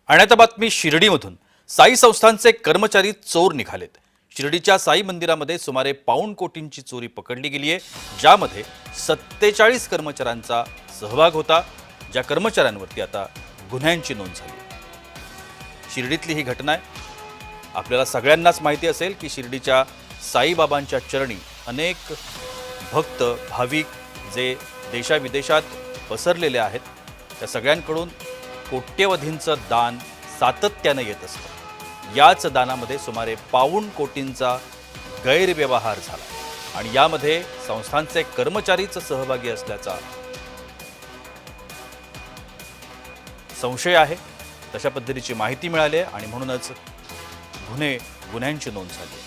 आणि आता बातमी शिर्डीमधून साई संस्थानचे कर्मचारी चोर निघालेत। शिर्डीच्या साई मंदिरामध्ये सुमारे पाऊण कोटींची चोरी पकडली गेली आहे, ज्यामध्ये 47 कर्मचाऱ्यांचा सहभाग होता। ज्या कर्मचाऱ्यांवरती आता गुन्ह्यांची नोंद झाली। शिर्डीतली ही घटना आहे। आपल्याला सगळ्यांनाच माहिती असेल की शिर्डीच्या साईबाबांच्या चरणी अनेक भक्त भाविक जे देशाविदेशात पसरलेले आहेत, त्या सगळ्यांकडून कोट्यवधींचं दान सातत्याने येत असतं। याच दानामध्ये सुमारे पाऊण कोटींचा गैरव्यवहार झाला आणि यामध्ये संस्थांचे कर्मचारीच सहभागी असल्याचा संशय आहे। तशा पद्धतीची माहिती मिळाली आहे आणि म्हणूनच गुन्ह्यांची नोंद झाली।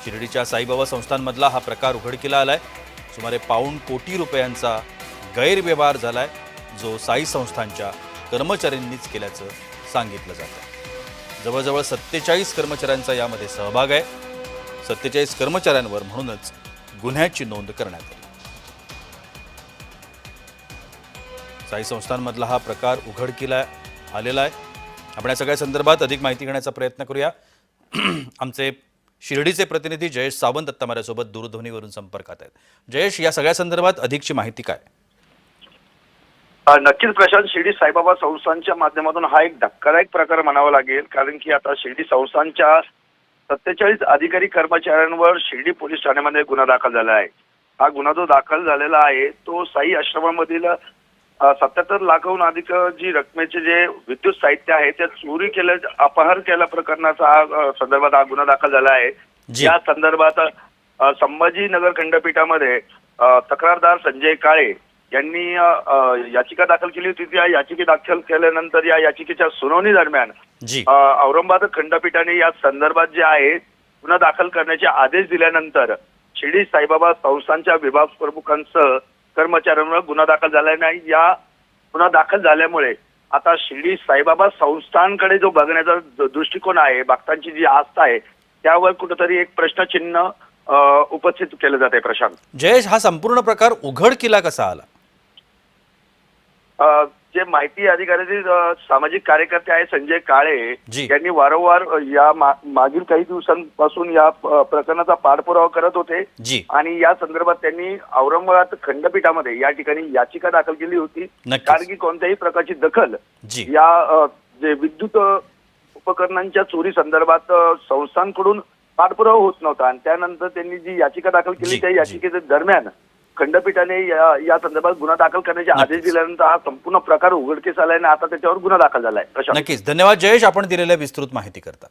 शिर्डीच्या साईबाबा संस्थानमधला हा प्रकार उघडकीला आलाय। सुमारे पाऊण कोटी रुपयांचा गैरव्यवहार झालाय, जो साई संस्थानच्या कर्मचाऱ्यांनीच केल्याचं सांगितलं जातं। जवळजवळ 47 कर्मचाऱ्यांचा यामध्ये सहभाग आहे। 47 कर्मचाऱ्यांवर म्हणूनच गुन्ह्याची नोंद करण्यात आली। साई संस्थानमधला हा प्रकार उघडकीला आलेला आहे। आपण या सगळ्या संदर्भात अधिक माहिती घेण्याचा प्रयत्न करूया। आमचे शिर्डीचे प्रतिनिधी जयेश सावंत आता माझ्यासोबत दूरध्वनीवरून संपर्कात आहेत। जयेश, या सगळ्या संदर्भात अधिकची माहिती काय? नक्कीच प्रशांत, शिर्डी साईबाबा संस्थानच्या माध्यमातून हा एक धक्कादायक प्रकार म्हणावा लागेल, कारण की आता शिर्डी संस्थानच्या 47 अधिकारी कर्मचाऱ्यांवर शिर्डी पोलीस ठाण्यामध्ये गुन्हा दाखल झाला आहे। हा गुन्हा जो दाखल झालेला आहे तो साई आश्रमामधील 77 लाखाहून अधिक जी रकमेचे जे विद्युत साहित्य आहे ते चोरी केलं, अपहरण केल्या प्रकरणाचा संदर्भात हा गुन्हा दाखल झाला आहे। या संदर्भात संभाजीनगर खंडपीठामध्ये तक्रारदार संजय काळे यांनी याचिका दाखल केली होती। त्या याचिका दाखल केल्यानंतर या याचिकेच्या सुनावणी दरम्यान औरंगाबाद खंडपीठाने या संदर्भात जे आहे गुन्हा दाखल करण्याचे आदेश दिल्यानंतर शिर्डी साईबाबा संस्थानच्या विभाग प्रमुखांसह कर्मचाऱ्यांवर गुन्हा दाखल झाला नाही। या गुन्हा दाखल झाल्यामुळे आता शिर्डी साईबाबा संस्थानकडे जो बघण्याचा दृष्टिकोन आहे, भक्तांची जी आस्था आहे, त्यावर कुठेतरी एक प्रश्नचिन्ह उपस्थित केलं जाते। प्रशांत, जयेश, हा संपूर्ण प्रकार उघडकीला कसा आला? जे माहिती अधिकारी सामाजिक कार्यकर्ते आहे संजय काळे यांनी वारंवार या मागील काही दिवसांपासून या प्रकरणाचा पाठपुरावा करत होते आणि या संदर्भात त्यांनी औरंगाबाद खंडपीठामध्ये या ठिकाणी याचिका दाखल केली होती, कारण की कोणत्याही प्रकारची दखल या जे विद्युत उपकरणांच्या चोरी संदर्भात संस्थांकडून पाठपुरावा होत नव्हता। आणि त्यानंतर त्यांनी जी याचिका दाखल केली त्या याचिकेच्या दरम्यान खंडपीठाने या संदर्भात गुन्हा दाखल करण्याचे आदेश दिल्यानंतर हा संपूर्ण प्रकार उघडकीस आलाय आणि आता त्याच्यावर गुन्हा दाखल झालाय। नक्कीच, धन्यवाद जयेश, आपण दिलेल्या विस्तृत माहिती करता।